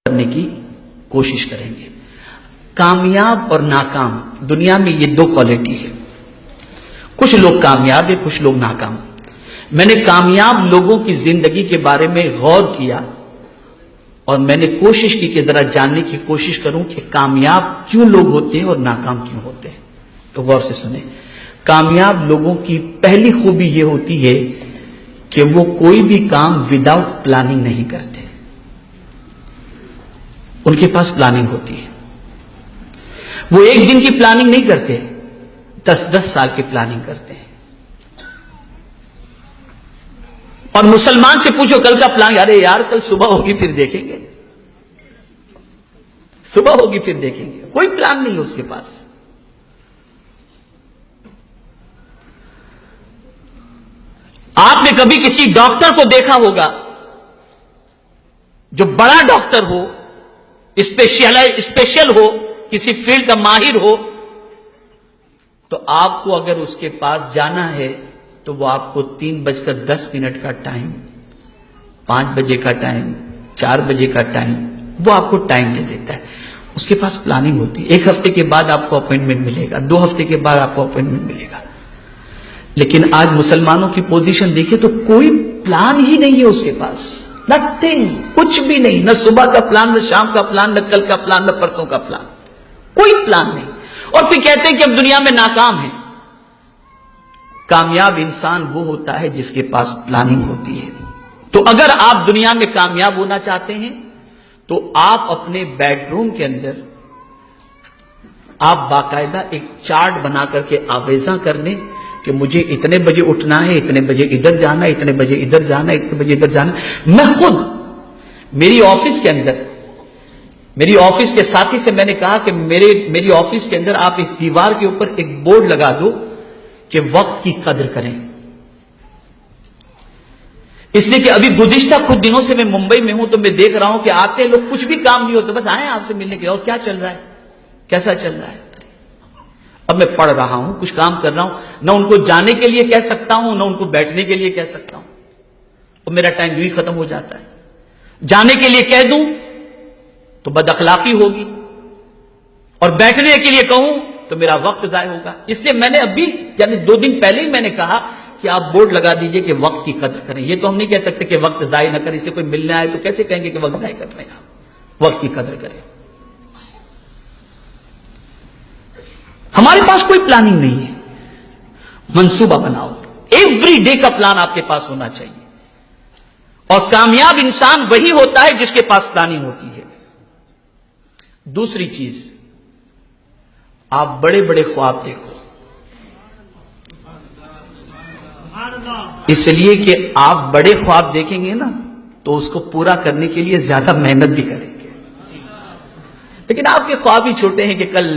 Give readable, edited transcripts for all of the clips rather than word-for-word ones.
کرنے کی کوشش کریں گے. کامیاب اور ناکام دنیا میں یہ دو کوالٹی ہے. کچھ لوگ کامیاب ہیں، کچھ لوگ ناکام. میں نے کامیاب لوگوں کی زندگی کے بارے میں غور کیا اور میں نے کوشش کی کہ ذرا جاننے کی کوشش کروں کہ کامیاب کیوں لوگ ہوتے ہیں اور ناکام کیوں ہوتے ہیں. تو غور سے سنیں. کامیاب لوگوں کی پہلی خوبی یہ ہوتی ہے کہ وہ کوئی بھی کام وداؤٹ پلاننگ نہیں کرتے. ان کے پاس پلاننگ ہوتی ہے. وہ ایک دن کی پلاننگ نہیں کرتے، 10 سال کی پلاننگ کرتے ہیں. اور مسلمان سے پوچھو کل کا پلان، ارے یار کل صبح ہوگی پھر دیکھیں گے، صبح ہوگی پھر دیکھیں گے. کوئی پلان نہیں ہے اس کے پاس. آپ نے کبھی کسی ڈاکٹر کو دیکھا ہوگا جو بڑا ڈاکٹر ہو، اسپیشل ہو، کسی فیلڈ کا ماہر ہو، تو آپ کو اگر اس کے پاس جانا ہے تو وہ آپ کو 3:10 کا ٹائم، 5 بجے کا ٹائم، 4 بجے کا ٹائم، وہ آپ کو ٹائم دے دیتا ہے. اس کے پاس پلاننگ ہوتی ہے. 1 ہفتے کے بعد آپ کو اپوائنٹمنٹ ملے گا، 2 ہفتے کے بعد آپ کو اپوائنٹمنٹ ملے گا. لیکن آج مسلمانوں کی پوزیشن دیکھیں تو کوئی پلان ہی نہیں ہے اس کے پاس. نتھنگ، کچھ بھی نہیں. نہ صبح کا پلان، نہ شام کا پلان، نہ کل کا پلان، نہ پرسوں کا پلان. کوئی پلان نہیں. اور پھر کہتے ہیں کہ اب دنیا میں ناکام ہیں. کامیاب انسان وہ ہوتا ہے جس کے پاس پلاننگ ہوتی ہے. تو اگر آپ دنیا میں کامیاب ہونا چاہتے ہیں تو آپ اپنے بیڈ روم کے اندر آپ باقاعدہ ایک چارٹ بنا کر کے آویزاں کر لیں کہ مجھے اتنے بجے اٹھنا ہے، اتنے بجے ادھر جانا ہے، اتنے بجے ادھر جانا ہے، اتنے بجے ادھر جانا ہے. میں خود میری آفس کے اندر، میری آفس کے ساتھی سے میں نے کہا کہ میری آفس کے اندر آپ اس دیوار کے اوپر ایک بورڈ لگا دو کہ وقت کی قدر کریں. اس لیے کہ ابھی گزشتہ کچھ دنوں سے میں ممبئی میں ہوں تو میں دیکھ رہا ہوں کہ آتے لوگ کچھ بھی کام نہیں ہوتا، بس آئے آپ سے ملنے کے لیے، اور کیا چل رہا ہے، کیسا چل رہا ہے. اب میں پڑھ رہا ہوں، کچھ کام کر رہا ہوں، نہ ان کو جانے کے لیے کہہ سکتا ہوں، نہ ان کو بیٹھنے کے لیے کہہ سکتا ہوں. اور میرا ٹائم یوں ہی ختم ہو جاتا ہے. جانے کے لیے کہہ دوں تو بد اخلاقی ہوگی، اور بیٹھنے کے لیے کہوں تو میرا وقت ضائع ہوگا. اس لیے میں نے ابھی یعنی 2 دن پہلے ہی میں نے کہا کہ آپ بورڈ لگا دیجئے کہ وقت کی قدر کریں. یہ تو ہم نہیں کہہ سکتے کہ وقت ضائع نہ کریں. اس لیے کوئی ملنے آئے تو کیسے کہیں گے کہ وقت ضائع کر رہے ہیں آپ. وقت کی قدر کریں. ہمارے پاس کوئی پلاننگ نہیں ہے. منصوبہ بناؤ. ایوری ڈے کا پلان آپ کے پاس ہونا چاہیے. اور کامیاب انسان وہی ہوتا ہے جس کے پاس پلاننگ ہوتی ہے. دوسری چیز، آپ بڑے بڑے خواب دیکھو. اس لیے کہ آپ بڑے خواب دیکھیں گے نا تو اس کو پورا کرنے کے لیے زیادہ محنت بھی کریں گے. لیکن آپ کے خواب ہی چھوٹے ہیں کہ کل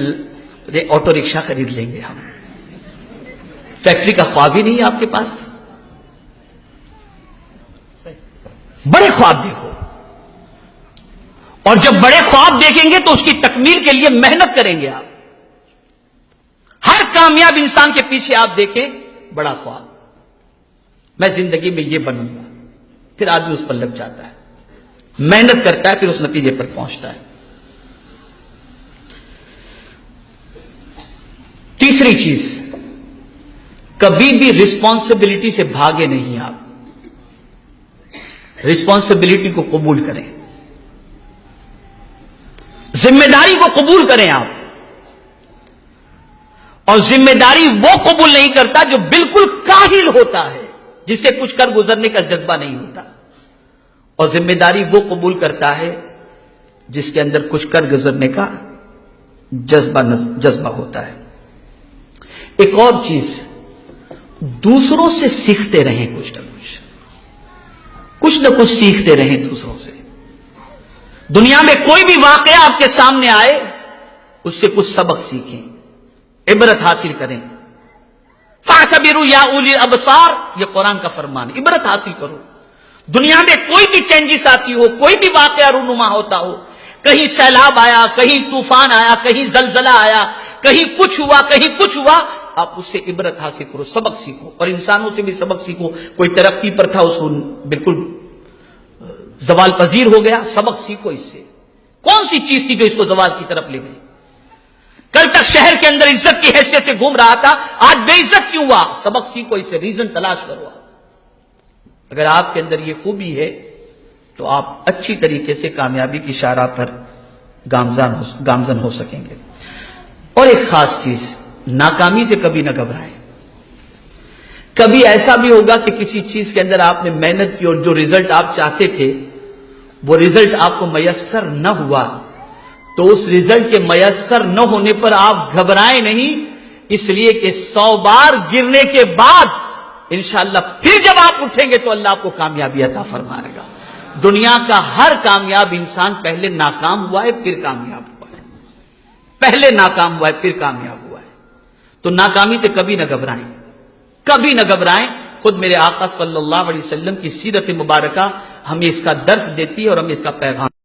آٹو رکشہ خرید لیں گے ہم. فیکٹری کا خواب ہی نہیں ہے آپ کے پاس. بڑے خواب دیکھو. اور جب بڑے خواب دیکھیں گے تو اس کی تکمیل کے لیے محنت کریں گے آپ. ہر کامیاب انسان کے پیچھے آپ دیکھیں بڑا خواب، میں زندگی میں یہ بنوں گا. پھر آدمی اس پر لگ جاتا ہے، محنت کرتا ہے، پھر اس نتیجے پر پہنچتا ہے. تیسری چیز، کبھی بھی رسپانسبلٹی سے بھاگے نہیں. آپ رسپانسبلٹی کو قبول کریں، ذمہ داری کو قبول کریں آپ. اور ذمہ داری وہ قبول نہیں کرتا جو بالکل کاہل ہوتا ہے، جسے کچھ کر گزرنے کا جذبہ نہیں ہوتا. اور ذمہ داری وہ قبول کرتا ہے جس کے اندر کچھ کر گزرنے کا جذبہ ہوتا ہے. ایک اور چیز، دوسروں سے سیکھتے رہیں. کچھ نہ کچھ سیکھتے رہیں دوسروں سے. دنیا میں کوئی بھی واقعہ آپ کے سامنے آئے اس سے کچھ سبق سیکھیں، عبرت حاصل کریں. فَاعْتَبِرُوا يَا أُولِي الْأَبْصَارِ، یہ قرآن کا فرمان. عبرت حاصل کرو. دنیا میں کوئی بھی چینجز آتی ہو، کوئی بھی واقعہ رونما ہوتا ہو، کہیں سیلاب آیا، کہیں طوفان آیا، کہیں زلزلہ آیا، کہیں کچھ ہوا، کہیں کچھ ہوا، آپ اس سے عبرت حاصل کرو، سبق سیکھو. اور انسانوں سے بھی سبق سیکھو. کوئی ترقی پر تھا، اس کو بالکل زوال پذیر ہو گیا، سبق سیکھو اس سے کون سی چیز تھی جو اس کو زوال کی طرف لے گئی؟ کل تک شہر کے اندر عزت کی حیثیت سے گھوم رہا تھا، آج بے عزت کیوں ہوا؟ سبق سیکھو، اسے ریزن تلاش کرو۔ اگر آپ کے اندر یہ خوبی ہے تو آپ اچھی طریقے سے کامیابی کی شاہراہ پر گامزن ہو سکیں گے۔ اور ایک خاص چیز، ناکامی سے کبھی نہ گھبرائیں۔ کبھی ایسا بھی ہوگا کہ کسی چیز کے اندر آپ نے محنت کی اور جو رزلٹ آپ چاہتے تھے وہ رزلٹ آپ کو میسر نہ ہوا، تو اس رزلٹ کے میسر نہ ہونے پر آپ گھبرائیں نہیں، اس لیے کہ 100 بار گرنے کے بعد انشاءاللہ پھر جب آپ اٹھیں گے تو اللہ آپ کو کامیابی عطا فرمائے گا۔ دنیا کا ہر کامیاب انسان پہلے ناکام ہوا ہے پھر کامیاب ہوا ہے، پہلے ناکام ہوا ہے پھر کامیاب ہوا ہے۔ تو ناکامی سے کبھی نہ گھبرائیں، کبھی نہ گھبرائیں۔ خود میرے آقا صلی اللہ علیہ وسلم کی سیرت مبارکہ ہمیں اس کا درس دیتی ہے اور ہمیں اس کا پیغام